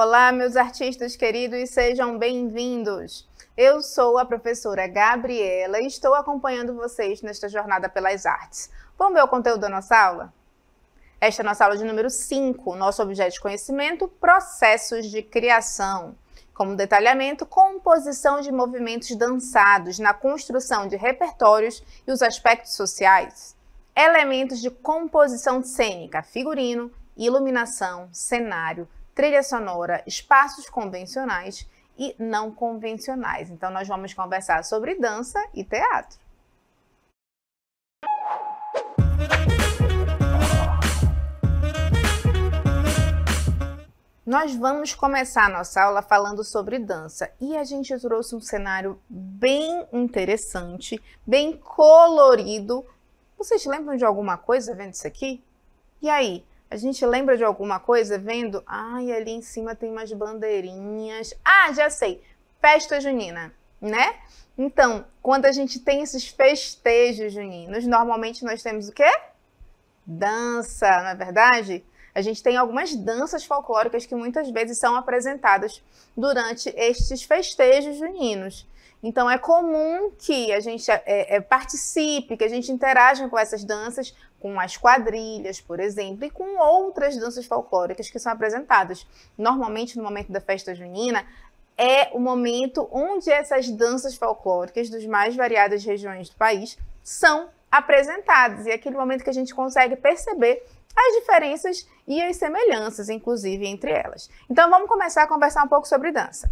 Olá, meus artistas queridos, sejam bem-vindos! Eu sou a professora Gabriela e estou acompanhando vocês nesta jornada pelas artes. Vamos ver o conteúdo da nossa aula? Esta é a nossa aula de número 5, nosso objeto de conhecimento, processos de criação. Como detalhamento, composição de movimentos dançados na construção de repertórios e os aspectos sociais. Elementos de composição cênica, figurino, iluminação, cenário, trilha sonora, espaços convencionais e não convencionais. Então, nós vamos conversar sobre dança e teatro. Nós vamos começar a nossa aula falando sobre dança e a gente trouxe um cenário bem interessante, bem colorido. Vocês lembram de alguma coisa vendo isso aqui? E aí? A gente lembra de alguma coisa vendo? Ai, ali em cima tem umas bandeirinhas. Ah, já sei! Festa junina, né? Então, quando a gente tem esses festejos juninos, normalmente nós temos o quê? Dança, não é verdade? A gente tem algumas danças folclóricas que muitas vezes são apresentadas durante estes festejos juninos. Então, é comum que a gente participe, que a gente interaja com essas danças, com as quadrilhas, por exemplo, e com outras danças folclóricas que são apresentadas. Normalmente, no momento da festa junina, é o momento onde essas danças folclóricas dos mais variadas regiões do país são apresentadas. E é aquele momento que a gente consegue perceber as diferenças e as semelhanças, inclusive, entre elas. Então, vamos começar a conversar um pouco sobre dança.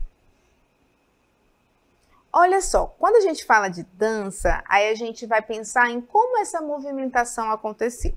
Olha só, quando a gente fala de dança, aí a gente vai pensar em como essa movimentação aconteceu.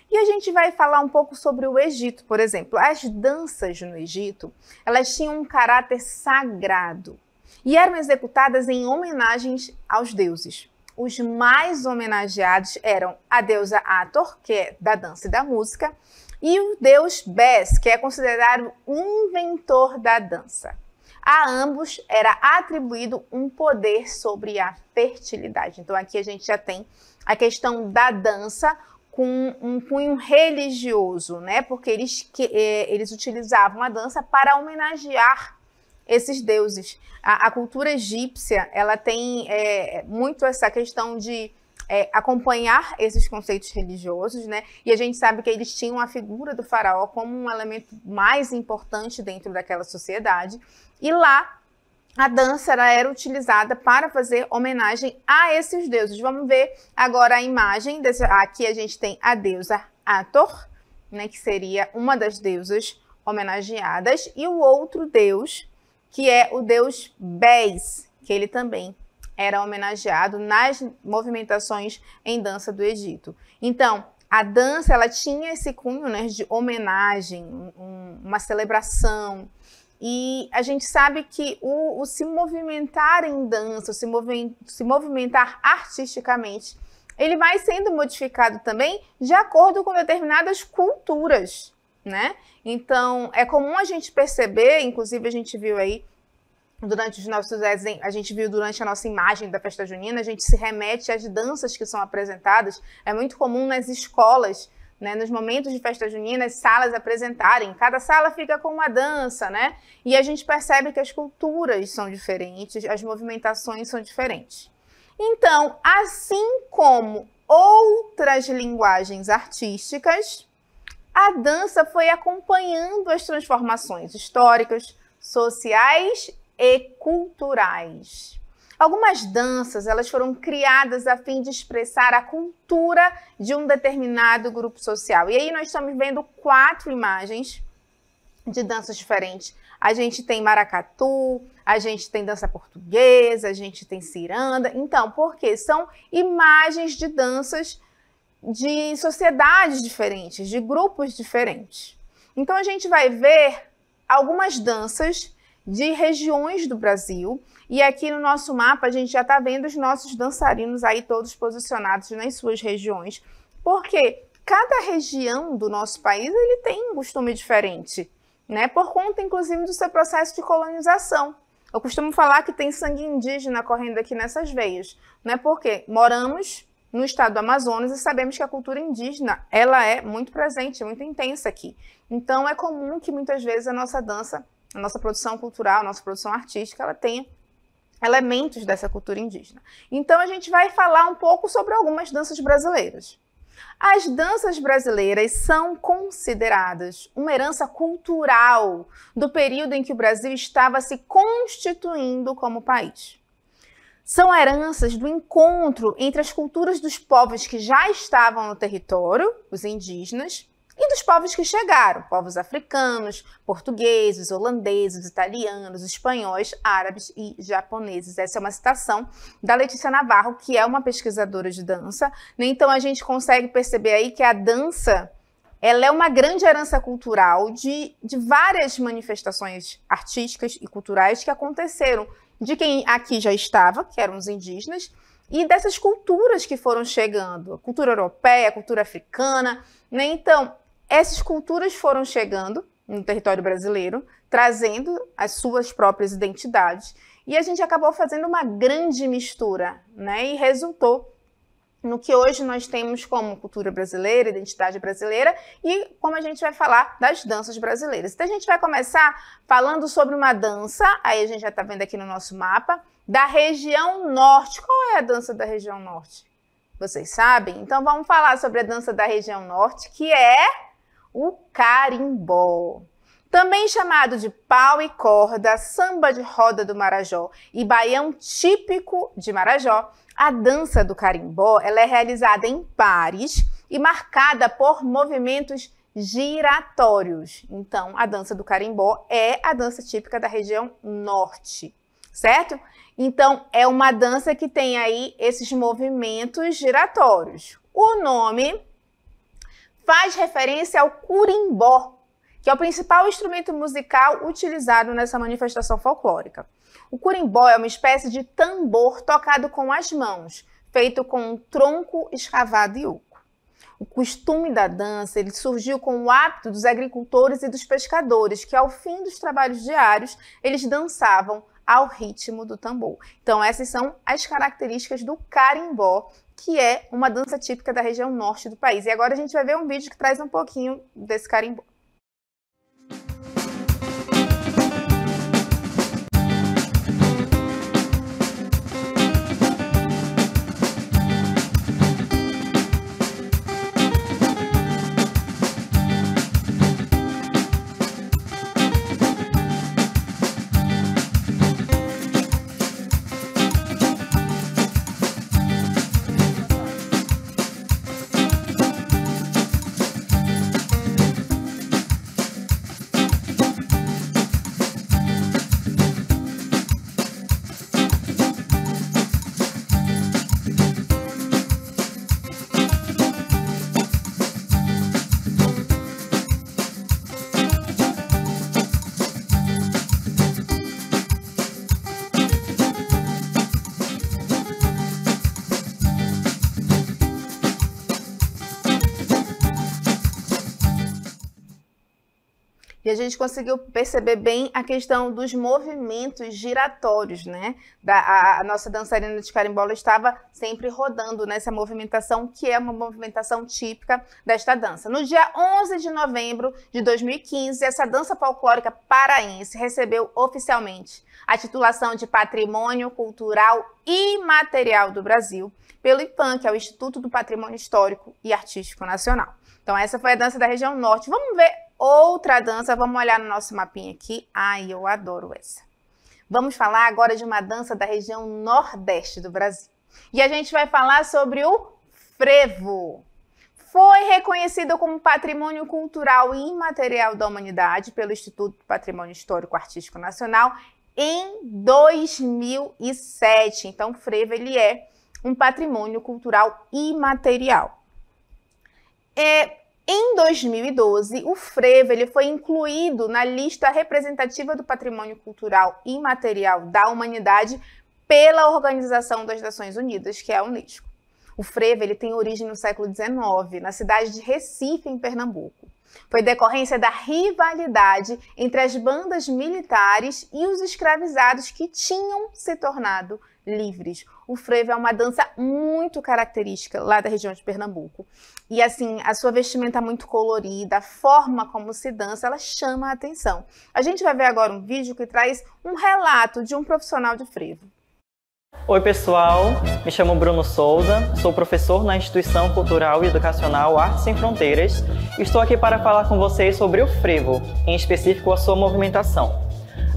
E a gente vai falar um pouco sobre o Egito, por exemplo. As danças no Egito, elas tinham um caráter sagrado e eram executadas em homenagens aos deuses. Os mais homenageados eram a deusa Hathor, que é da dança e da música, e o deus Bes, que é considerado o inventor da dança. A ambos era atribuído um poder sobre a fertilidade. Então aqui a gente já tem a questão da dança com um cunho religioso, né? Porque eles utilizavam a dança para homenagear esses deuses. A cultura egípcia, ela tem muito essa questão de acompanhar esses conceitos religiosos, né? E a gente sabe que eles tinham a figura do faraó como um elemento mais importante dentro daquela sociedade. E lá, a dança era utilizada para fazer homenagem a esses deuses. Vamos ver agora a imagem. Aqui a gente tem a deusa Hathor, né, que seria uma das deusas homenageadas, e o outro deus, que é o deus Bes, que ele também era homenageado nas movimentações em dança do Egito. Então, a dança ela tinha esse cunho, né, de homenagem, uma celebração. E a gente sabe que o se movimentar em dança, se movimentar artisticamente, ele vai sendo modificado também de acordo com determinadas culturas, né? Então, é comum a gente perceber, inclusive a gente viu aí, durante os nossos desenhos, a gente viu durante a nossa imagem da festa junina, a gente se remete às danças que são apresentadas. É muito comum nas escolas, né, nos momentos de festa junina, as salas apresentarem. Cada sala fica com uma dança, né? E a gente percebe que as culturas são diferentes, as movimentações são diferentes. Então, assim como outras linguagens artísticas, a dança foi acompanhando as transformações históricas, sociais e culturais. Algumas danças elas foram criadas a fim de expressar a cultura de um determinado grupo social. E aí nós estamos vendo 4 imagens de danças diferentes. A gente tem maracatu, a gente tem dança portuguesa, a gente tem ciranda. Então, por quê? São imagens de danças de sociedades diferentes, de grupos diferentes. Então, a gente vai ver algumas danças de regiões do Brasil. E aqui no nosso mapa a gente já está vendo os nossos dançarinos aí todos posicionados nas suas regiões, porque cada região do nosso país ele tem um costume diferente, né? Por conta, inclusive, do seu processo de colonização. Eu costumo falar que tem sangue indígena correndo aqui nessas veias, né? Porque moramos no estado do Amazonas e sabemos que a cultura indígena ela é muito presente, muito intensa aqui. Então é comum que muitas vezes a nossa dança a nossa produção cultural, a nossa produção artística, ela tenha elementos dessa cultura indígena. Então, a gente vai falar um pouco sobre algumas danças brasileiras. As danças brasileiras são consideradas uma herança cultural do período em que o Brasil estava se constituindo como país. São heranças do encontro entre as culturas dos povos que já estavam no território, os indígenas, e dos povos que chegaram, povos africanos, portugueses, holandeses, italianos, espanhóis, árabes e japoneses. Essa é uma citação da Letícia Navarro, que é uma pesquisadora de dança. Então a gente consegue perceber aí que a dança, ela é uma grande herança cultural de várias manifestações artísticas e culturais que aconteceram de quem aqui já estava, que eram os indígenas, e dessas culturas que foram chegando, a cultura europeia, a cultura africana, né? Então, essas culturas foram chegando no território brasileiro, trazendo as suas próprias identidades, e a gente acabou fazendo uma grande mistura, né? E resultou no que hoje nós temos como cultura brasileira, identidade brasileira, e como a gente vai falar das danças brasileiras. Então a gente vai começar falando sobre uma dança, aí a gente já está vendo aqui no nosso mapa, da região norte. Qual é a dança da região norte? Vocês sabem? Então vamos falar sobre a dança da região norte, que é o carimbó. Também chamado de pau e corda, samba de roda do Marajó e baião típico de Marajó, a dança do carimbó ela é realizada em pares e marcada por movimentos giratórios. Então, a dança do carimbó é a dança típica da região norte, certo? Então, é uma dança que tem aí esses movimentos giratórios. O nome faz referência ao curimbó, que é o principal instrumento musical utilizado nessa manifestação folclórica. O curimbó é uma espécie de tambor tocado com as mãos, feito com um tronco escavado e oco. O costume da dança ele surgiu com o hábito dos agricultores e dos pescadores, que ao fim dos trabalhos diários, eles dançavam ao ritmo do tambor. Então essas são as características do carimbó, que é uma dança típica da região norte do país. E agora a gente vai ver um vídeo que traz um pouquinho desse carimbó. E a gente conseguiu perceber bem a questão dos movimentos giratórios, né? A nossa dançarina de carimbó estava sempre rodando nessa movimentação, que é uma movimentação típica desta dança. No dia 11 de novembro de 2015, essa dança folclórica paraense recebeu oficialmente a titulação de Patrimônio Cultural Imaterial do Brasil pelo IPAM, que é o Instituto do Patrimônio Histórico e Artístico Nacional. Então essa foi a dança da região norte. Vamos ver outra dança, vamos olhar no nosso mapinha aqui. Ai, eu adoro essa. Vamos falar agora de uma dança da região nordeste do Brasil. E a gente vai falar sobre o frevo. Foi reconhecido como Patrimônio Cultural e Imaterial da Humanidade pelo Instituto do Patrimônio Histórico Artístico Nacional em 2007. Então, o frevo ele é um patrimônio cultural imaterial. Em 2012, o frevo ele foi incluído na lista representativa do Patrimônio Cultural Imaterial da Humanidade pela Organização das Nações Unidas, que é a Unesco. O frevo ele tem origem no século XIX, na cidade de Recife, em Pernambuco. Foi decorrência da rivalidade entre as bandas militares e os escravizados que tinham se tornado livres. O frevo é uma dança muito característica lá da região de Pernambuco. E assim, a sua vestimenta é muito colorida, a forma como se dança, ela chama a atenção. A gente vai ver agora um vídeo que traz um relato de um profissional de frevo. Oi pessoal, me chamo Bruno Souza, sou professor na Instituição Cultural e Educacional Artes Sem Fronteiras e estou aqui para falar com vocês sobre o frevo, em específico a sua movimentação.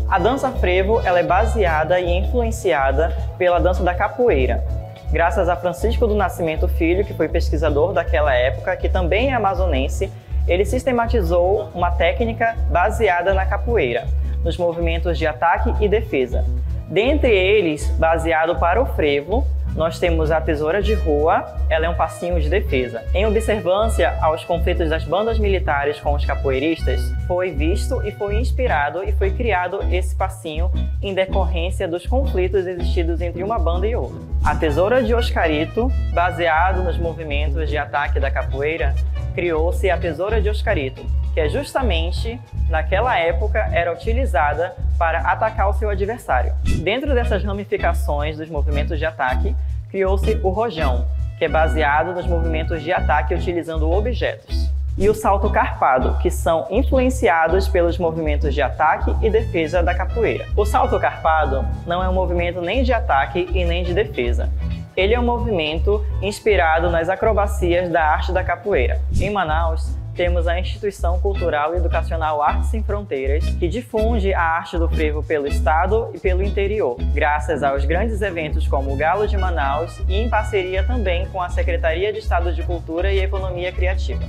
A dança frevo ela é baseada e influenciada pela dança da capoeira. Graças a Francisco do Nascimento Filho, que foi pesquisador daquela época, que também é amazonense, ele sistematizou uma técnica baseada na capoeira, nos movimentos de ataque e defesa. Dentre eles, baseado para o frevo, nós temos a tesoura de rua, ela é um passinho de defesa. Em observância aos conflitos das bandas militares com os capoeiristas, foi visto e foi inspirado e foi criado esse passinho em decorrência dos conflitos existidos entre uma banda e outra. A tesoura de Oscarito, baseado nos movimentos de ataque da capoeira, criou-se a tesoura de Oscarito, que é justamente, naquela época, era utilizada para atacar o seu adversário. Dentro dessas ramificações dos movimentos de ataque, criou-se o rojão, que é baseado nos movimentos de ataque utilizando objetos. E o salto carpado, que são influenciados pelos movimentos de ataque e defesa da capoeira. O salto carpado não é um movimento nem de ataque e nem de defesa. Ele é um movimento inspirado nas acrobacias da arte da capoeira. Em Manaus, temos a Instituição Cultural e Educacional Artes Sem Fronteiras, que difunde a arte do frevo pelo estado e pelo interior, graças aos grandes eventos como o Galo de Manaus e em parceria também com a Secretaria de Estado de Cultura e Economia Criativa.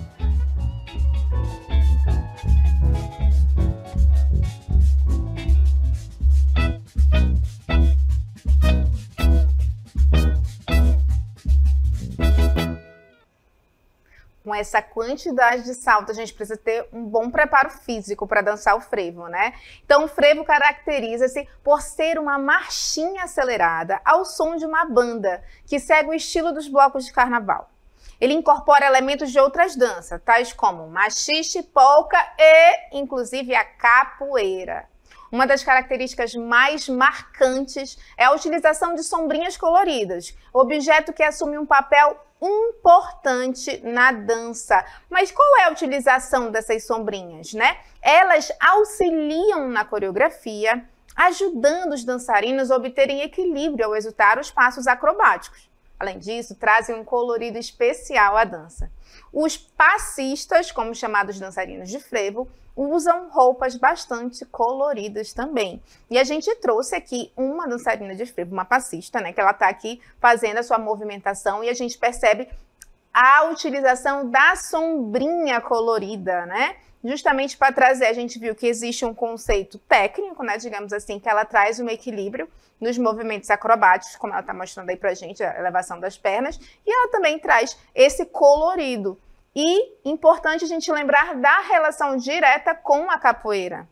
Com essa quantidade de salto, a gente precisa ter um bom preparo físico para dançar o frevo, né? Então, o frevo caracteriza-se por ser uma marchinha acelerada ao som de uma banda, que segue o estilo dos blocos de carnaval. Ele incorpora elementos de outras danças, tais como machixe, polca e, inclusive, a capoeira. Uma das características mais marcantes é a utilização de sombrinhas coloridas, objeto que assume um papel importante na dança. Mas qual é a utilização dessas sombrinhas, né? Elas auxiliam na coreografia, ajudando os dançarinos a obterem equilíbrio ao executar os passos acrobáticos. Além disso, trazem um colorido especial à dança. Os passistas, como chamados dançarinos de frevo, usam roupas bastante coloridas também. E a gente trouxe aqui uma dançarina de frevo, uma passista, né? Que ela está aqui fazendo a sua movimentação e a gente percebe a utilização da sombrinha colorida, né? Justamente para trazer, a gente viu que existe um conceito técnico, né? Digamos assim, que ela traz um equilíbrio nos movimentos acrobáticos, como ela está mostrando aí para a gente, a elevação das pernas, e ela também traz esse colorido. E importante a gente lembrar da relação direta com a capoeira.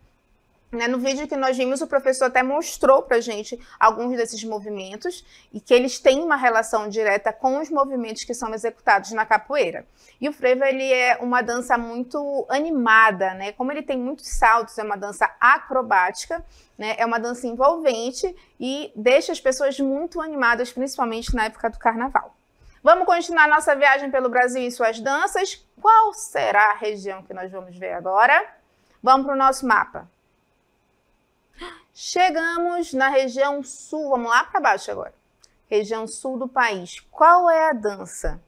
No vídeo que nós vimos, o professor até mostrou para a gente alguns desses movimentos e que eles têm uma relação direta com os movimentos que são executados na capoeira. E o frevo, ele é uma dança muito animada, né? Como ele tem muitos saltos, é uma dança acrobática, né? É uma dança envolvente e deixa as pessoas muito animadas, principalmente na época do carnaval. Vamos continuar nossa viagem pelo Brasil e suas danças. Qual será a região que nós vamos ver agora? Vamos para o nosso mapa. Chegamos na região sul, vamos lá para baixo agora. Região sul do país. Qual é a dança?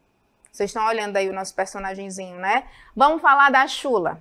Vocês estão olhando aí o nosso personagemzinho, né? Vamos falar da chula.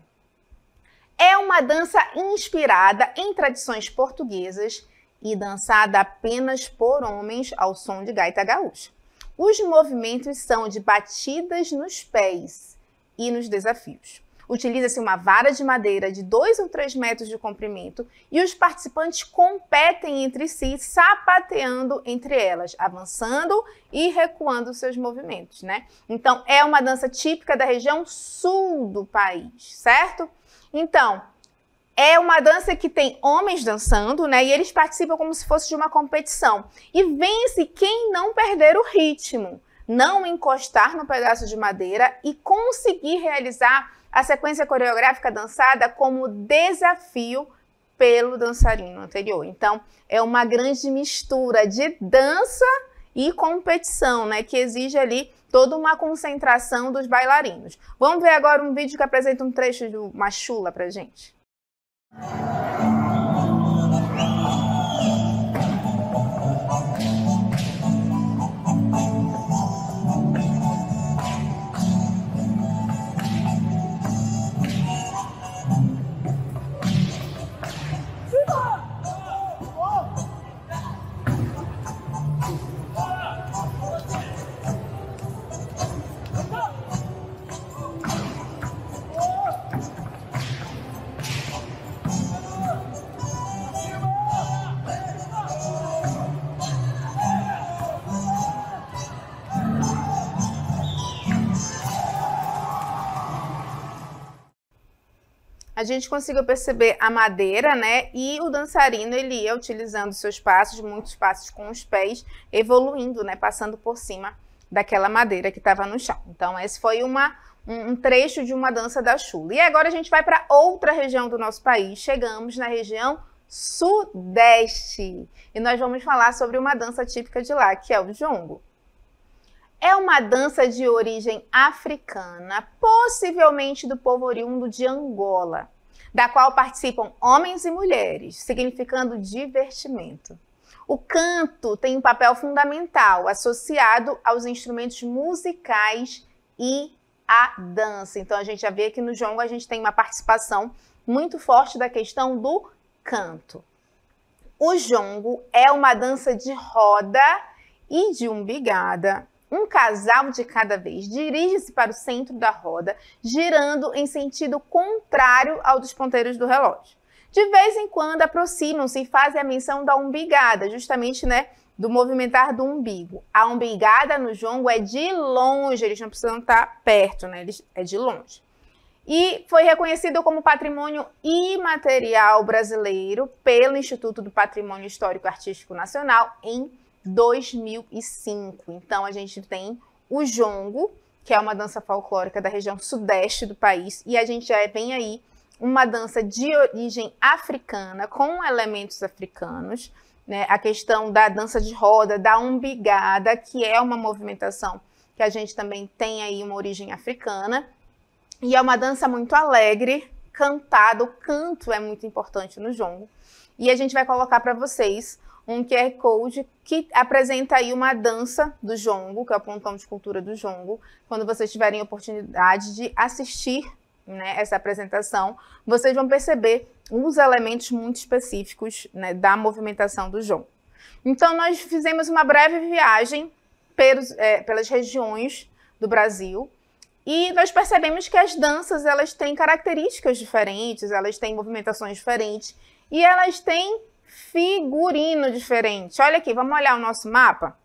É uma dança inspirada em tradições portuguesas e dançada apenas por homens ao som de gaita gaúcha. Os movimentos são de batidas nos pés e nos desafios. Utiliza-se uma vara de madeira de 2 ou 3 metros de comprimento e os participantes competem entre si, sapateando entre elas, avançando e recuando seus movimentos, né? Então, é uma dança típica da região sul do país, certo? Então, é uma dança que tem homens dançando, né? E eles participam como se fosse de uma competição. E vence quem não perder o ritmo, não encostar no pedaço de madeira e conseguir realizar a sequência coreográfica dançada como desafio pelo dançarino anterior. Então, é uma grande mistura de dança e competição, né, que exige ali toda uma concentração dos bailarinos. Vamos ver agora um vídeo que apresenta um trecho de uma chula pra gente. A gente conseguiu perceber a madeira, né? E o dançarino, ele ia utilizando seus passos, muitos passos com os pés, evoluindo, né? Passando por cima daquela madeira que estava no chão. Então, esse foi um trecho de uma dança da chula. E agora a gente vai para outra região do nosso país. Chegamos na região sudeste. E nós vamos falar sobre uma dança típica de lá, que é o jongo. É uma dança de origem africana, possivelmente do povo oriundo de Angola, da qual participam homens e mulheres, significando divertimento. O canto tem um papel fundamental associado aos instrumentos musicais e à dança. Então a gente já vê que no jongo a gente tem uma participação muito forte da questão do canto. O jongo é uma dança de roda e de umbigada. Um casal de cada vez dirige-se para o centro da roda, girando em sentido contrário ao dos ponteiros do relógio. De vez em quando aproximam-se e fazem a menção da umbigada, justamente, né, do movimentar do umbigo. A umbigada no jongo é de longe, eles não precisam estar perto, né, é de longe. E foi reconhecido como patrimônio imaterial brasileiro pelo Instituto do Patrimônio Histórico Artístico Nacional em 2005. Então a gente tem o jongo, que é uma dança folclórica da região sudeste do país, e a gente já vem aí uma dança de origem africana, com elementos africanos, né? A questão da dança de roda, da umbigada, que é uma movimentação que a gente também tem aí uma origem africana, e é uma dança muito alegre, cantada. O canto é muito importante no jongo, e a gente vai colocar para vocês um QR Code que apresenta aí uma dança do jongo, que é o pontão de cultura do jongo. Quando vocês tiverem a oportunidade de assistir, né, essa apresentação, vocês vão perceber os elementos muito específicos, né, da movimentação do jongo. Então, nós fizemos uma breve viagem pelas regiões do Brasil e nós percebemos que as danças, elas têm características diferentes, elas têm movimentações diferentes e elas têm figurino diferente. Olha aqui, vamos olhar o nosso mapa?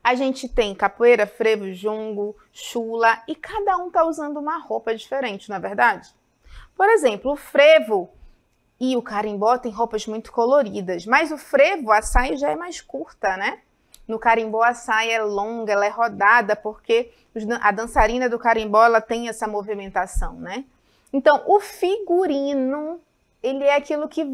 A gente tem capoeira, frevo, jongo, chula e cada um tá usando uma roupa diferente, não é verdade? Por exemplo, o frevo e o carimbó têm roupas muito coloridas, mas o frevo, a saia já é mais curta, né? No carimbó a saia é longa, ela é rodada, porque a dançarina do carimbó, ela tem essa movimentação, né? Então, o figurino, ele é aquilo que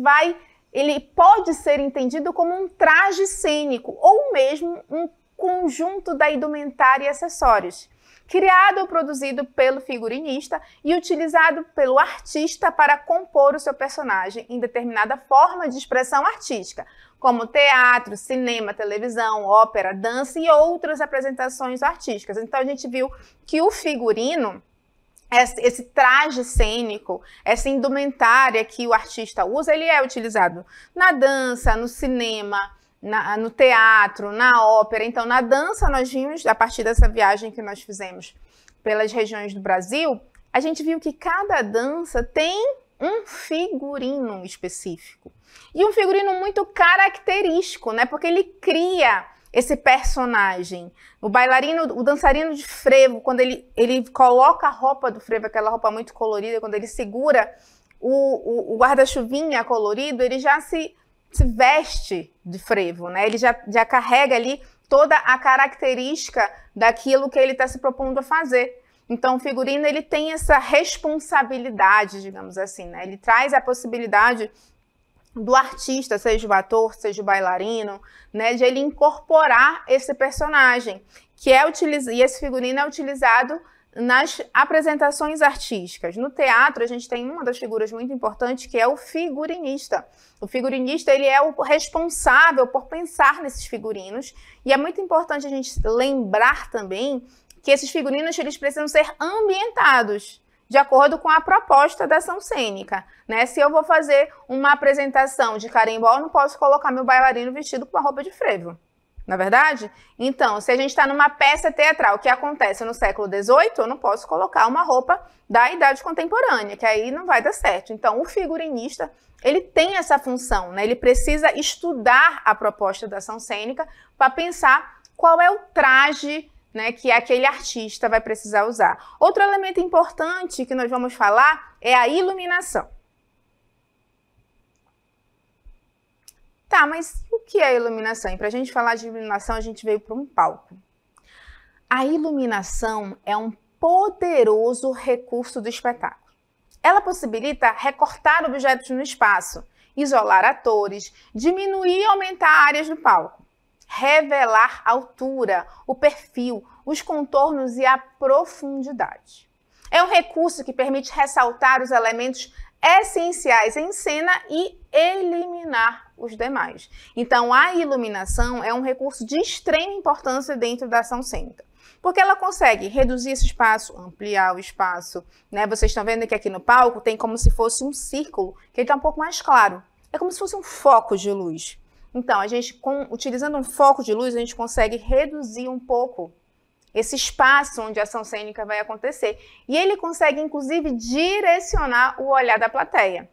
ele pode ser entendido como um traje cênico ou mesmo um conjunto da indumentária e acessórios, criado ou produzido pelo figurinista e utilizado pelo artista para compor o seu personagem em determinada forma de expressão artística, como teatro, cinema, televisão, ópera, dança e outras apresentações artísticas. Então a gente viu que o figurino, esse traje cênico, essa indumentária que o artista usa, ele é utilizado na dança, no cinema, no teatro, na ópera. Então, na dança, nós vimos, a partir dessa viagem que nós fizemos pelas regiões do Brasil, a gente viu que cada dança tem um figurino específico. E um figurino muito característico, né? Porque ele cria esse personagem. O bailarino, o dançarino de frevo, quando ele coloca a roupa do frevo, aquela roupa muito colorida, quando ele segura o guarda-chuvinha colorido, ele já se veste de frevo, né? Ele já carrega ali toda a característica daquilo que ele está se propondo a fazer. Então, o figurino, ele tem essa responsabilidade, digamos assim, né? Ele traz a possibilidade do artista, seja o ator, seja o bailarino, né, de ele incorporar esse personagem, e esse figurino é utilizado nas apresentações artísticas. No teatro, a gente tem uma das figuras muito importantes, que é o figurinista. O figurinista, ele é o responsável por pensar nesses figurinos, e é muito importante a gente lembrar também que esses figurinos, eles precisam ser ambientados de acordo com a proposta da ação cênica, né? Se eu vou fazer uma apresentação de carimbó, eu não posso colocar meu bailarino vestido com uma roupa de frevo. Não é verdade? Então, se a gente está numa peça teatral que acontece no século XVIII, eu não posso colocar uma roupa da idade contemporânea, que aí não vai dar certo. Então, o figurinista, ele tem essa função, né? Ele precisa estudar a proposta da ação cênica para pensar qual é o traje, né, que aquele artista vai precisar usar. Outro elemento importante que nós vamos falar é a iluminação. Tá, mas o que é iluminação? E para a gente falar de iluminação, a gente veio para um palco. A iluminação é um poderoso recurso do espetáculo. Ela possibilita recortar objetos no espaço, isolar atores, diminuir e aumentar áreas do palco, revelar a altura, o perfil, os contornos e a profundidade. É um recurso que permite ressaltar os elementos essenciais em cena e eliminar os demais. Então, a iluminação é um recurso de extrema importância dentro da ação cênica, porque ela consegue reduzir esse espaço, ampliar o espaço, né? Vocês estão vendo que aqui no palco tem como se fosse um círculo, que ele está um pouco mais claro. É como se fosse um foco de luz. Então, utilizando um foco de luz, a gente consegue reduzir um pouco esse espaço onde a ação cênica vai acontecer. E ele consegue, inclusive, direcionar o olhar da plateia.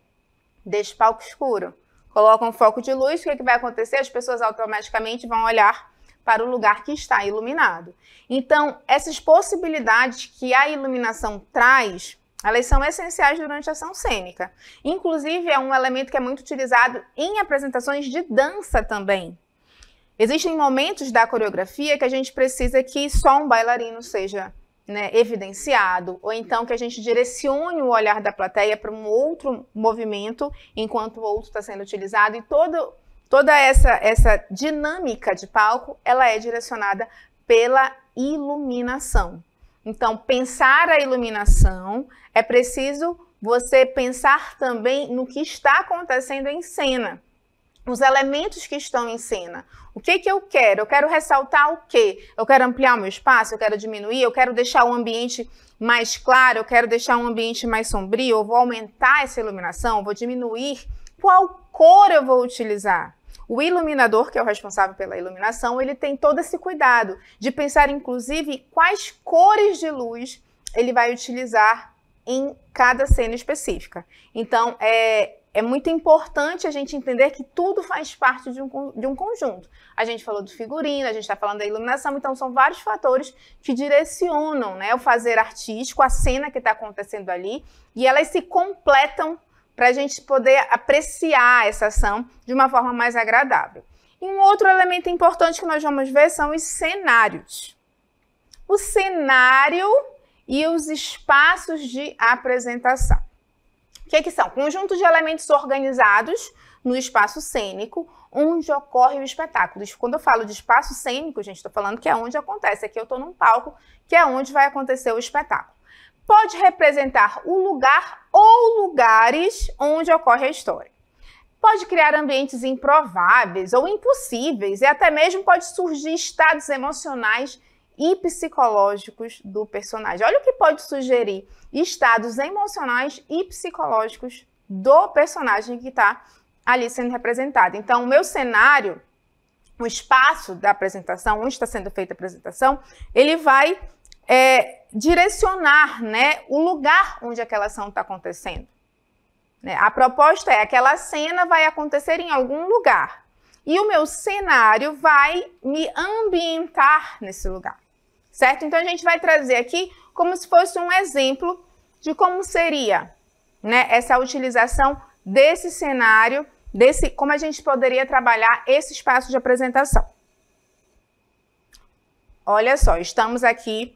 Deixa o palco escuro, coloca um foco de luz, o que vai acontecer? As pessoas automaticamente vão olhar para o lugar que está iluminado. Então, essas possibilidades que a iluminação traz, elas são essenciais durante a ação cênica. Inclusive, é um elemento que é muito utilizado em apresentações de dança também. Existem momentos da coreografia que a gente precisa que só um bailarino seja, né, evidenciado, ou então que a gente direcione o olhar da plateia para um outro movimento, enquanto o outro está sendo utilizado, e toda essa dinâmica de palco, ela é direcionada pela iluminação. Então, pensar a iluminação, é preciso você pensar também no que está acontecendo em cena. Os elementos que estão em cena. O que eu quero? Eu quero ressaltar o quê? Eu quero ampliar o meu espaço? Eu quero diminuir? Eu quero deixar o ambiente mais claro? Eu quero deixar um ambiente mais sombrio? Eu vou aumentar essa iluminação? Eu vou diminuir? Qual cor eu vou utilizar? O iluminador, que é o responsável pela iluminação, ele tem todo esse cuidado de pensar, inclusive, quais cores de luz ele vai utilizar em cada cena específica. Então, é muito importante a gente entender que tudo faz parte de um conjunto. A gente falou do figurino, a gente está falando da iluminação, então são vários fatores que direcionam, né, o fazer artístico, a cena que está acontecendo ali, e elas se completam para a gente poder apreciar essa ação de uma forma mais agradável. E um outro elemento importante que nós vamos ver são os cenários. O cenário e os espaços de apresentação. O que são? Conjunto de elementos organizados no espaço cênico, onde ocorre o espetáculo. Quando eu falo de espaço cênico, gente, estou falando que é onde acontece. Aqui eu estou num palco, que é onde vai acontecer o espetáculo. Pode representar o lugar ou lugares onde ocorre a história. Pode criar ambientes improváveis ou impossíveis e até mesmo pode surgir estados emocionais e psicológicos do personagem. Olha o que pode sugerir: estados emocionais e psicológicos do personagem que está ali sendo representado. Então, o meu cenário, o espaço da apresentação, onde está sendo feita a apresentação, ele vai direcionar, né, o lugar onde aquela ação está acontecendo. Né? A proposta é: aquela cena vai acontecer em algum lugar e o meu cenário vai me ambientar nesse lugar, certo? Então, a gente vai trazer aqui como se fosse um exemplo de como seria, né, essa utilização desse cenário, como a gente poderia trabalhar esse espaço de apresentação. Olha só, estamos aqui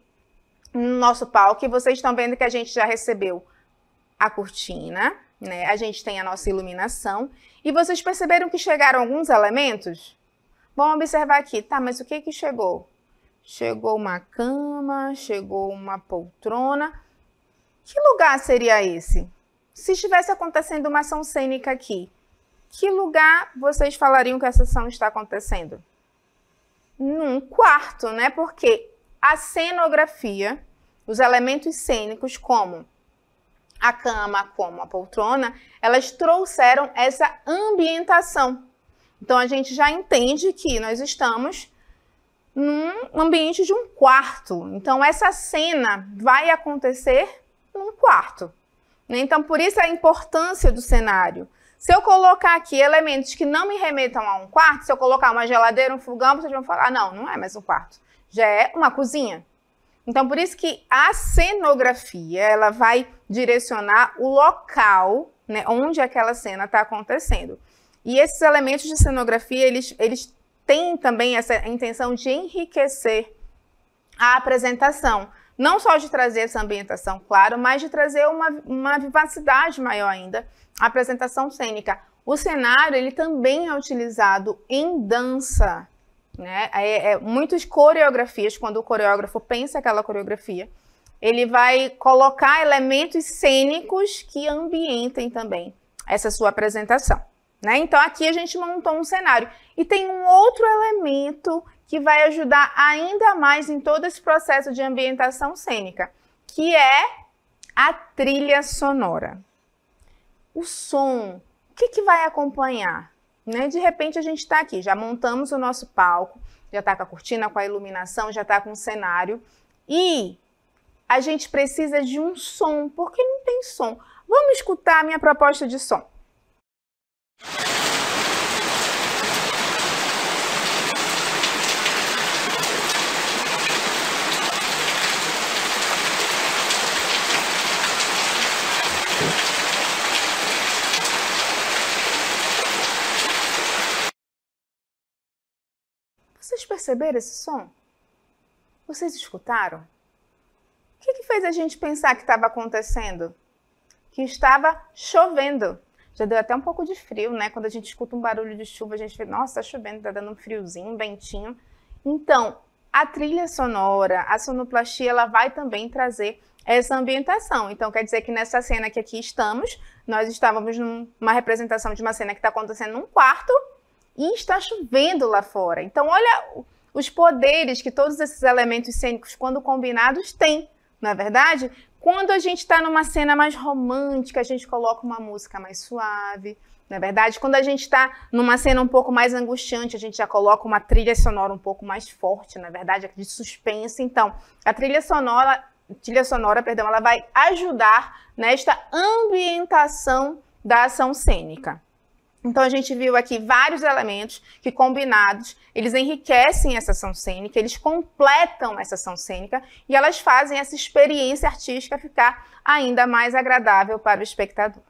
no nosso palco e vocês estão vendo que a gente já recebeu a cortina, né? A gente tem a nossa iluminação. E vocês perceberam que chegaram alguns elementos? Vamos observar aqui. Tá, mas o que que chegou? Chegou uma cama, chegou uma poltrona. Que lugar seria esse? Se estivesse acontecendo uma ação cênica aqui, que lugar vocês falariam que essa ação está acontecendo? Num quarto, né? Porque a cenografia, os elementos cênicos, como a cama, como a poltrona, elas trouxeram essa ambientação. Então, a gente já entende que nós estamos num ambiente de um quarto. Então, essa cena vai acontecer num quarto. Então, por isso a importância do cenário. Se eu colocar aqui elementos que não me remetam a um quarto, se eu colocar uma geladeira, um fogão, vocês vão falar, não é mais um quarto, já é uma cozinha. Então, por isso que a cenografia, ela vai direcionar o local, né, onde aquela cena está acontecendo. E esses elementos de cenografia, eles têm também essa intenção de enriquecer a apresentação. Não só de trazer essa ambientação, claro, mas de trazer uma vivacidade maior ainda à apresentação cênica. O cenário, ele também é utilizado em dança, né? Muitas coreografias, quando o coreógrafo pensa aquela coreografia, ele vai colocar elementos cênicos que ambientem também essa sua apresentação, né? Então, aqui a gente montou um cenário. E tem um outro elemento que vai ajudar ainda mais em todo esse processo de ambientação cênica, que é a trilha sonora. O som, o que vai acompanhar? Né? De repente a gente está aqui, já montamos o nosso palco, já está com a cortina, com a iluminação, já está com o cenário, e a gente precisa de um som, porque não tem som. Vamos escutar a minha proposta de som. Vocês perceberam esse som? Vocês escutaram? O que fez a gente pensar que estava acontecendo? Que estava chovendo. Já deu até um pouco de frio, né? Quando a gente escuta um barulho de chuva, a gente vê, nossa, tá chovendo, tá dando um friozinho, um ventinho. Então, a trilha sonora, a sonoplastia, ela vai também trazer essa ambientação. Então, quer dizer que nessa cena que aqui estamos, nós estávamos numa representação de uma cena que está acontecendo num quarto, e está chovendo lá fora. Então, olha os poderes que todos esses elementos cênicos, quando combinados, têm, não é verdade? Quando a gente está numa cena mais romântica, a gente coloca uma música mais suave, não é verdade? Quando a gente está numa cena um pouco mais angustiante, a gente já coloca uma trilha sonora um pouco mais forte, não é verdade? De suspense. Então, a trilha sonora, ela vai ajudar nesta ambientação da ação cênica. Então, a gente viu aqui vários elementos que, combinados, eles enriquecem essa ação cênica, eles completam essa ação cênica e elas fazem essa experiência artística ficar ainda mais agradável para o espectador.